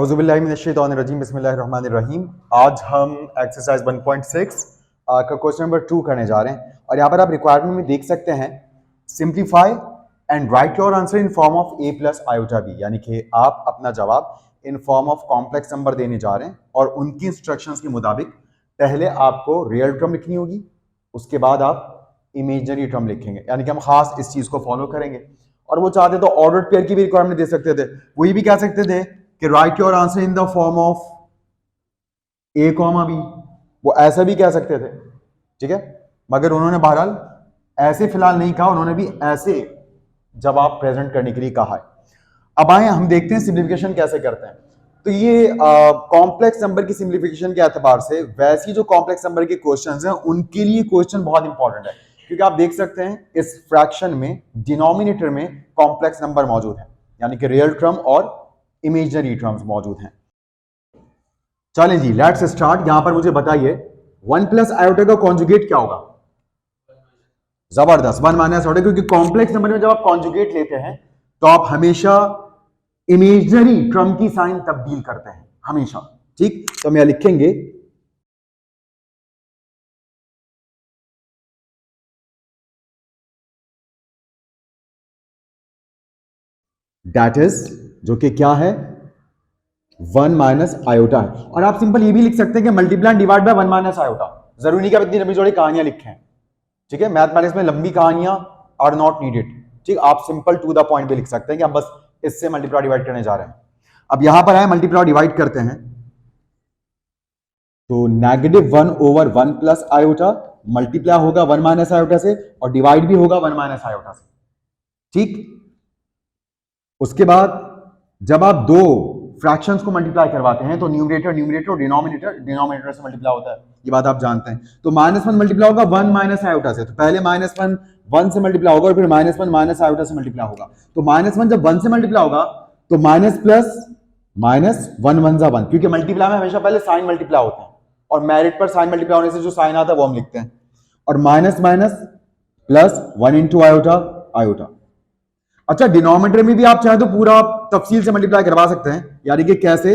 औज़ुबिल्लाहिमिनश्शैतानिर्रजीम बिस्मिल्लाहिर्रहमानिर्रहीम। आज हम एक्सरसाइज 1.6 का क्वेश्चन नंबर 2 करने जा रहे हैं और यहाँ पर आप रिक्वायरमेंट में देख सकते हैं simplify and right your answer in form of a plus iota b, यानी कि आप अपना जवाब in form of complex number देने जा रहे हैं और उनकी इंस्ट्रक्शंस के मुताबिक पहले आपको रियल टर्म लिखनी होगी, उसके बाद आप इमेजनरी टर्म लिखेंगे, यानी कि हम खास इस चीज को फॉलो करेंगे। और वो चाहते तो ऑर्डर्ड पेयर की भी रिक्वायरमेंट दे सकते थे, वही भी कह सकते थे कि right your answer in the form of a comma b, वो ऐसा भी कह सकते थे, ठीक है। मगर उन्होंने बहरहाल ऐसे फिलहाल नहीं कहा, उन्होंने भी ऐसे जवाब प्रेजेंट करने के लिए कहा है। अब आए हम देखते हैं सिंप्लीफिकेशन कैसे करते हैं। तो ये कॉम्प्लेक्स नंबर की सिंप्लीफिकेशन के एतबार से वैसी जो कॉम्प्लेक्स नंबर के क्वेश्चंस हैं उनके लिए क्वेश्चन बहुत इंपॉर्टेंट है, क्योंकि आप देख सकते हैं इस फ्रैक्शन में डिनोमिनेटर में कॉम्प्लेक्स नंबर मौजूद है, यानी कि रियल टर्म और इमेजनरी टर्म्स मौजूद हैं। चलें जी, लेट्स स्टार्ट। यहां पर मुझे बताइए 1 प्लस आयोटा का कॉन्जुगेट क्या होगा। जबरदस्त, 1 माइनस आयोटा, क्योंकि कॉम्प्लेक्स नंबर में जब आप कॉन्जुगेट लेते हैं तो आप हमेशा इमेजनरी टर्म की साइन तब्दील करते हैं, हमेशा। ठीक, तो हम यहां लिखेंगे दैट इज, जो कि क्या है 1 माइनस आयोटा है। और आप सिंपल ये भी लिख सकते हैं कि multiply divide by 1 minus iota. जरूरी नहीं कि आप इतनी लंबी चौड़ी कहानियां लिखें, ठीक है। मैथमेटिक्स में लंबी कहानियां आर नॉट नीडेड, ठीक। आप सिंपल टू द पॉइंट भी लिख सकते हैं कि हम बस इससे मल्टीप्लाई डिवाइड करने जा रहे हैं। अब यहां पर आए मल्टीप्लाई डिवाइड करते हैं, तो -1 ओवर 1 प्लस आयोटा मल्टीप्लाई होगा 1 माइनस आयोटा से और डिवाइड भी होगा 1 माइनस आयोटा से, ठीक। उसके बाद जब आप दो फ्रैक्शंस को मल्टीप्लाई करवाते हैं तो न्यूमरेटर न्यूमरेटर और डिनोमिनेटर डिनोमिनेटर से मल्टीप्लाई होता है, ये बात आप जानते हैं। तो -1 मल्टीप्लाई होगा 1 माइनस आयोटा से, तो पहले -1 1 से मल्टीप्लाई होगा और फिर -1 माइनस आयोटा से मल्टीप्लाई होगा। तो -1 जब 1 से मल्टीप्लाई होगा तो माइनस प्लस माइनस 1 1 जा 1, क्योंकि मल्टीप्लाई में हमेशा पहले साइन मल्टीप्लाई होते हैं और मेरिट पर साइन मल्टीप्लाई होने से जो साइन आता है वो हम लिखते हैं। और minus minus plus 1 into iota iota. अच्छा, डिनोमिनेटर में भी आप चाहें तो पूरा तफसील से मल्टीप्लाई करवा सकते हैं, यानी कि कैसे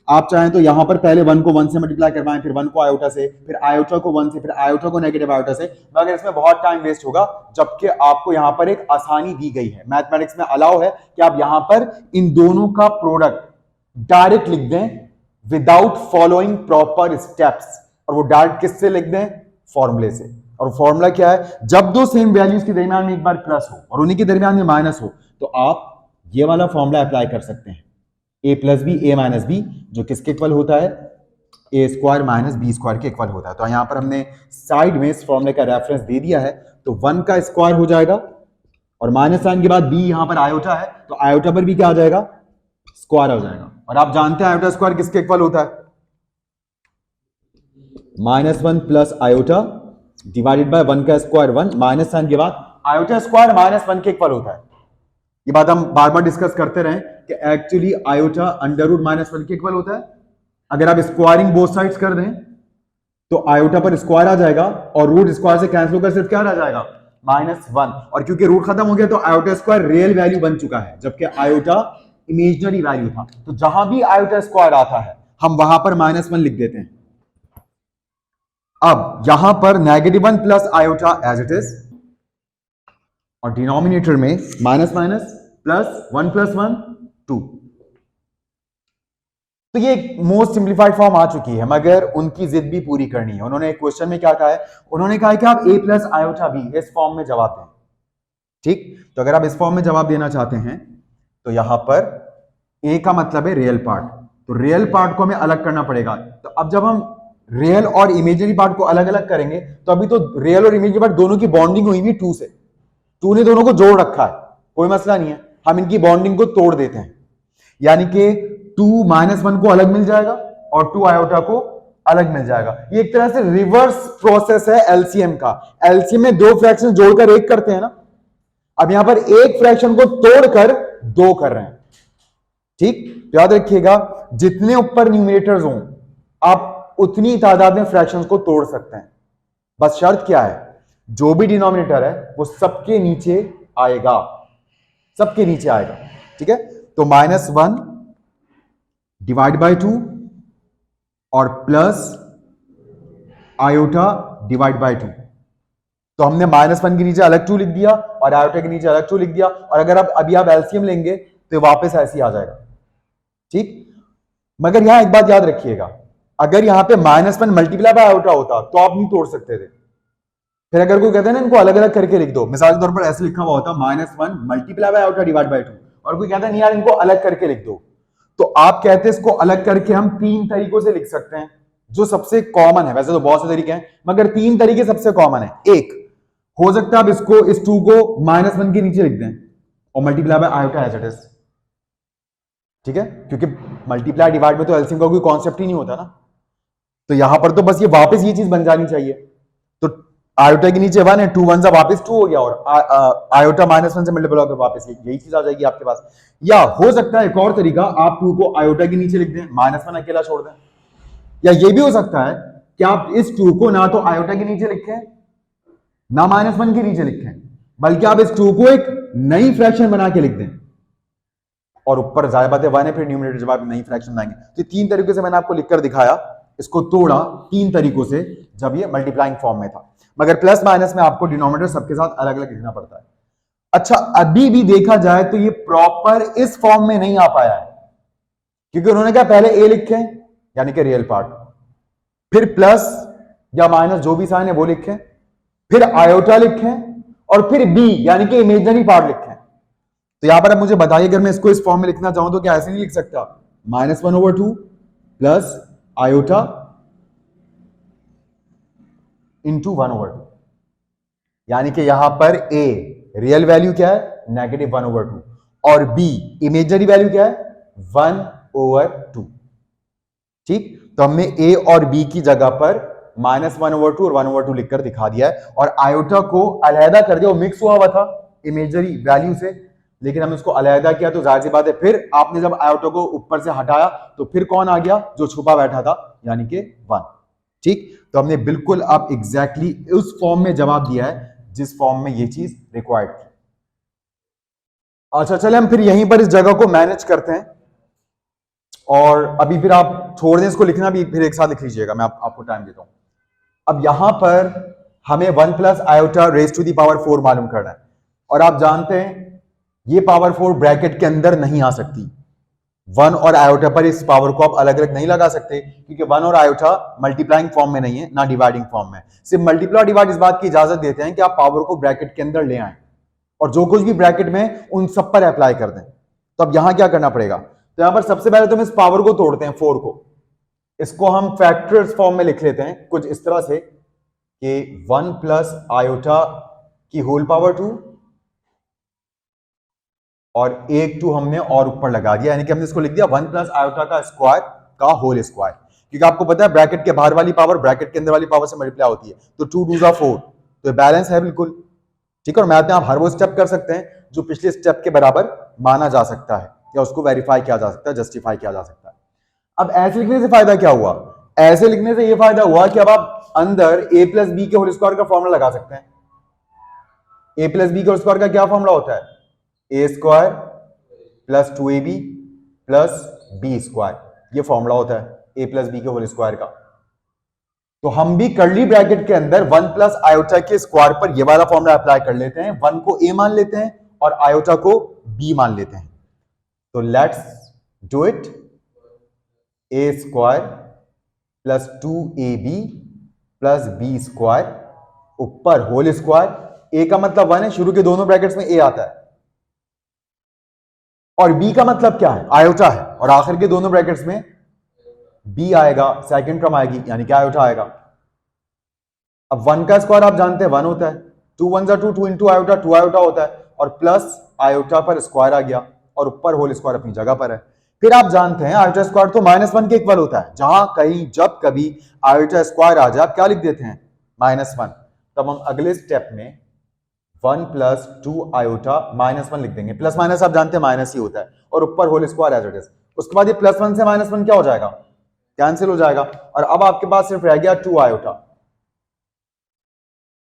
आप चाहें तो यहां पर पहले 1 को 1 से मल्टीप्लाई करवाएं, फिर 1 को आयोटा से, फिर आयोटा को 1 से, फिर आयोटा को नेगेटिव आयोटा से, मगर इसमें बहुत टाइम वेस्ट होगा। जबकि आपको यहां पर एक आसानी दी गई है, मैथमेटिक्स में अलाउ है कि आप यहां पर इन दोनों का प्रोडक्ट डायरेक्ट लिख दें विदाउट फॉलोइंग प्रॉपर स्टेप्स। और वो डायरेक्ट किससे लिख दें? फॉर्मूले से। और फॉर्मूला क्या है? जब दो सेम वैल्यूज के दरमियान में एक बार प्लस हो और उन्हीं के दरमियान में माइनस हो तो आप ये वाला फॉर्मूला अप्लाई कर सकते हैं, a plus B A minus B, जो किसके इक्वल होता है? A square minus B square के इक्वल होता है। तो यहां पर हमने साइड में इस फॉर्मूले का रेफरेंस दे दिया है, तो 1 का स्क्वायर हो जाएगा और माइनस साइन के बाद b यहां पर आयोटा है तो आयोटा पर भी क्या आ जाएगा? स्क्वायर हो जाएगा। और आप जानते हैं आयोटा स्क्वायर किसके इक्वल होता है? -1 प्लस आयोटा डिवाइडेड बाय 1 का स्क्वायर 1, माइनस साइन के बाद आयोटा स्क्वायर -1 के इक्वल होता है। ये बात हम बार बार डिस्कस करते रहे कि एक्चुअली आयोटा अंडर रूट -1 के इक्वल होता है। अगर आप स्क्वायरिंग बोथ साइड्स कर दें तो आयोटा पर स्क्वायर आ जाएगा और रूट स्क्वायर से कैंसिल होकर सिर्फ क्या रह जाएगा? -1। और क्योंकि रूट खत्म हो गया तो आयोटा स्क्वायर रियल वैल्यू बन चुका है, जबकि आयोटा इमेजिनरी वैल्यू था। तो जहां भी आयोटा स्क्वायर आता है हम वहां पर -1 लिख देते हैं। अब यहां पर -1 plus iota as it is और डिनोमिनेटर में माइनस माइनस प्लस 1 प्लस 1 2। तो ये मोस्ट सिंप्लीफाइड फॉर्म आ चुकी है, मगर उनकी जिद भी पूरी करनी है। उन्होंने एक क्वेश्चन में क्या कहा है? उन्होंने कहा है कि आप a प्लस आयोटा b इस फॉर्म में जवाब दें, ठीक। तो अगर आप इस फॉर्म में जवाब देना चाहते हैं तो यहां पर a का मतलब है रियल पार्ट, तो रियल पार्ट को हमें अलग करना पड़ेगा। तो अब जब हम रियल और इमेजिनरी पार्ट को अलग अलग करेंगे तो अभी तो रियल और इमेजिनरी पार्ट दोनों की बॉन्डिंग हुई हुई 2 से, 2 ने दोनों को जोड़ रखा है, कोई मसला नहीं है, हम इनकी बॉन्डिंग को तोड़ देते हैं। यानी कि 2 -1 को अलग मिल जाएगा और 2 आयोटा को अलग मिल जाएगा। ये एक तरह से रिवर्स प्रोसेस है एलसीएम का। एलसीएम में दो फ्रैक्शन जोड़कर एक करते हैं ना, अब यहां पर एक फ्रैक्शन को तोड़कर दो कर रहे हैं, ठीक। तो याद रखिएगा जितने ऊपर न्यूमरेटर्स हों आप उतनी तादाद में फ्रैक्शंस को तोड़ सकते हैं। बस शर्त क्या है? जो भी डिनोमिनेटर है वो सबके नीचे आएगा, सबके नीचे आएगा, ठीक है। तो -1 डिवाइड बाय 2 और प्लस आयोटा डिवाइड बाय 2। तो हमने -1 के नीचे अलग 2 लिख दिया और आयोटा के नीचे अलग 2 लिख दिया, और अगर आप अभी आप एलसीएम लेंगे तो वापस ऐसे ही आ जाएगा। ठीक, मगर यहां एक बात याद रखिएगा, अगर यहां पे -1 मल्टीप्लाई बाय आयोटा होता तो आप नहीं तोड़ सकते थे। फिर अगर कोई कहता है ना इनको अलग अलग करके लिख दो, मिसाल के तौर पर ऐसे लिखा हुआ होता -1 multiply by iota divide by 2, और कोई कहता है नहीं यार इनको अलग करके लिख दो, तो आप कहते हैं इसको अलग करके हम 3 तरीकों से लिख सकते हैं जो सबसे कॉमन है। वैसे तो बहुत से तरीके हैं मगर 3 तरीके सबसे कॉमन है। एक हो सकता है आप इसको इस 2 को -1 के नीचे लिख दें और multiply by iota as it is. ठीक है, क्योंकि मल्टीप्लाई डिवाइड में तो एलसीएम का कोई कॉन्सेप्ट ही नहीं होता ना, तो यहां पर तो बस ये वापस ये चीज बन जानी चाहिए। तो आयोटा के नीचे 1 है, 2 1 वापस 2 हो गया, और आयोटा -1 से मल्टीप्लाई होकर वापस यही चीज आ जाएगी आपके पास। या हो सकता है एक और तरीका, आप 2 को आयोटा के नीचे लिख दें, -1 अकेला छोड़ दें। या ये भी हो सकता है कि आप इस 2 को ना तो आयोटा के नीचे लिखें ना -1 के नीचे लिखें, बल्कि आप इस 2 को एक नई फ्रैक्शन बना के लिख दें, और ऊपर जाहिर बात है 1 है, फिर न्यूमरेटर जब आप नई फ्रैक्शन बनाएंगे। तो 3 तरीकों से मैंने आपको लिखकर दिखाया, इसको तोड़ा 3 तरीकों से जब ये मल्टीप्लाइंग फॉर्म में था, मगर प्लस माइनस में आपको डिनोमिनेटर सबके साथ अलग अलग लिखना पड़ता है। अच्छा, अभी भी देखा जाए तो ये प्रॉपर इस फॉर्म में नहीं आ पाया है, क्योंकि उन्होंने क्या पहले ए लिखे यानी कि रियल पार्ट, फिर प्लस या माइनस जो भी साइन है वो लिखें, फिर आयोटा लिखें, और फिर बी यानी कि इमेजिनरी पार्ट लिखें। तो यहां पर अब मुझे बताइए, अगर मैं इसको इस फॉर्म में लिखना चाहूं तो क्या ऐसे नहीं लिख सकता? -1/2 प्लस आयोटा इंटू 1/2, यानी कि यहां पर ए रियल वैल्यू क्या है? -1/2, और बी इमेजिनरी वैल्यू क्या है? 1/2। ठीक, तो हमने ए और बी की जगह पर -1/2 और 1/2 लिखकर दिखा दिया है, और आयोटा को अलहदा कर दिया। वो मिक्स हुआ था इमेजिनरी वैल्यू से, लेकिन हमने उसको अलहदा किया, तो जाहिर सी बात है फिर आपने जब आयोटा को ऊपर से हटाया तो फिर कौन आ गया? जो छुपा बैठा था, यानी कि 1। ठीक, तो हमने बिल्कुल अब एग्जैक्टली उस फॉर्म में जवाब दिया है जिस फॉर्म में ये चीज रिक्वायर्ड थी। अच्छा, चले हम फिर यहीं पर इस जगह को मैनेज करते हैं, और अभी फिर आप छोड़ दें इसको लिखना भी, फिर एक साथ लिख लीजिएगा, मैं आपको टाइम देता हूं। अब यहां पर हमें 1 plus iota raise to the power 4 मालूम करना है, और आप जानते हैं ये पावर 4 ब्रैकेट के अंदर नहीं आ सकती। 1 और आयोटा पर इस पावर को आप अलग अलग नहीं लगा सकते, क्योंकि 1 और आयोटा मल्टीप्लाइंग फॉर्म में नहीं है ना डिवाइडिंग फॉर्म में। सिर्फ मल्टीप्लाई डिवाइड इस बात की इजाजत देते हैं कि आप पावर को ब्रैकेट के अंदर ले आए, और जो कुछ भी ब्रैकेट में उन सब पर अप्लाई कर दें। तो अब यहां क्या करना पड़ेगा? तो यहां पर सबसे पहले तो हम इस पावर को तोड़ते हैं 4 को, इसको हम फैक्टर्स फॉर्म में लिख लेते हैं कुछ इस तरह से कि 1 प्लस आयोटा की होल पावर 2, और एक 2 हमने और ऊपर लगा दिया, यानी कि हमने इसको लिख दिया 1 प्लस आयोटा का स्क्वायर का होल स्क्वायर, क्योंकि आपको पता है ब्रैकेट के बाहर वाली पावर ब्रैकेट के अंदर वाली पावर से मल्टीप्लाई होती है, तो 2 2 जा 4, तो बैलेंस है बिल्कुल। ठीक है, और मैथ में आप हर वो स्टेप कर सकते हैं जो पिछले स्टेप के बराबर माना जा सकता है, या उसको वेरीफाई किया जा सकता है, जस्टिफाई किया जा सकता है। अब ऐसे लिखने से फायदा क्या हुआ? ऐसे लिखने से यह फायदा हुआ कि अब आप अंदर a प्लस बी के होल स्क्वायर का फॉर्मूला लगा सकते हैं। a प्लस बी के होल स्क्वायर का क्या फॉर्मूला होता है? a square plus 2ab plus B square, ये फॉर्मूला होता है a प्लस बी के होल स्क्वायर का। तो हम भी कर्ली ब्रैकेट के अंदर 1 प्लस आयोटा के स्क्वायर पर ये वाला फॉर्मूला अप्लाई कर लेते हैं, 1 को a मान लेते हैं और आयोटा को b मान लेते हैं। तो let's do it. a square plus 2ab plus B square, ऊपर होल स्क्वायर, a का मतलब 1 है, शुरू के दोनों ब्रैकेट्स में a आता है, और b का मतलब क्या है? आयोटा है, और आखिर के दोनों ब्रैकेट्स में b आएगा, सेकंड टर्म आएगी, यानी कि आयोटा आएगा। अब 1 का स्क्वायर आप जानते हैं 1 होता है, 2 1 जा 2, 2 इंटू आयोटा 2 आयोटा होता है, और प्लस आयोटा पर स्क्वायर आ गया, और ऊपर होल स्क्वायर अपनी जगह पर है। फिर आप जानते हैं आयोटा स्क्वायर तो -1 के इक्वल होता है, जहां कहीं जब कभी आयोटा स्क्वायर आ जाए आप क्या लिख देते हैं? -1। तब हम अगले स्टेप में 1 प्लस 2 आयोटा -1 लिख देंगे, प्लस माइनस आप जानते हैं माइनस ही होता है, और ऊपर whole square as it is. उसके बाद ये +1 से -1 क्या हो जाएगा? कैंसिल हो जाएगा, और अब आपके पास सिर्फ रह गया 2 आयोटा।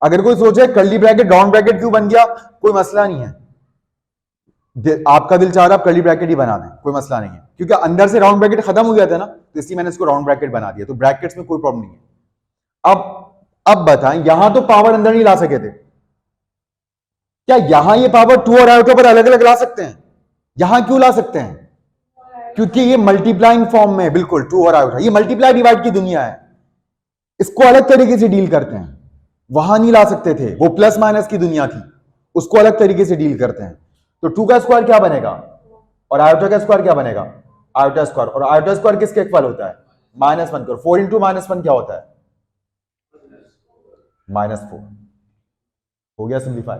अगर कोई सोचे कर्ली ब्रैकेट डाउन ब्रैकेट क्यों बन गया, कोई मसला नहीं है, आपका दिल चाह रहा है आप कर्ली ब्रैकेट ही बना दें, कोई मसला नहीं है, क्योंकि अंदर से राउंड ब्रैकेट खत्म हो गया था ना, तो इसलिए मैंने इसको राउंड ब्रैकेट बना दिया, तो ब्रैकेट्स में कोई प्रॉब्लम नहीं है। अब बताएं, यहां तो पावर अंदर नहीं ला सके थे, क्या यहां ये पावर 2 और आयोटा पर अलग अलग ला सकते हैं? यहां क्यों ला सकते हैं? क्योंकि ये मल्टीप्लाइंग फॉर्म में, बिल्कुल 2 और आयोटा, ये मल्टीप्लाई डिवाइड की दुनिया है, इसको अलग तरीके से डील करते हैं। वहां नहीं ला सकते थे, वो प्लस माइनस की दुनिया थी, उसको अलग तरीके से डील करते हैं। तो 2 का स्क्वायर क्या बनेगा और आयोटा का स्क्वायर क्या बनेगा? आयोटा स्क्वायर, और आयोटा स्क्वायर किसके इक्वल होता है? -1 का। 4 इंटू -1 क्या होता है? -4। हो गया सिंप्लीफाई।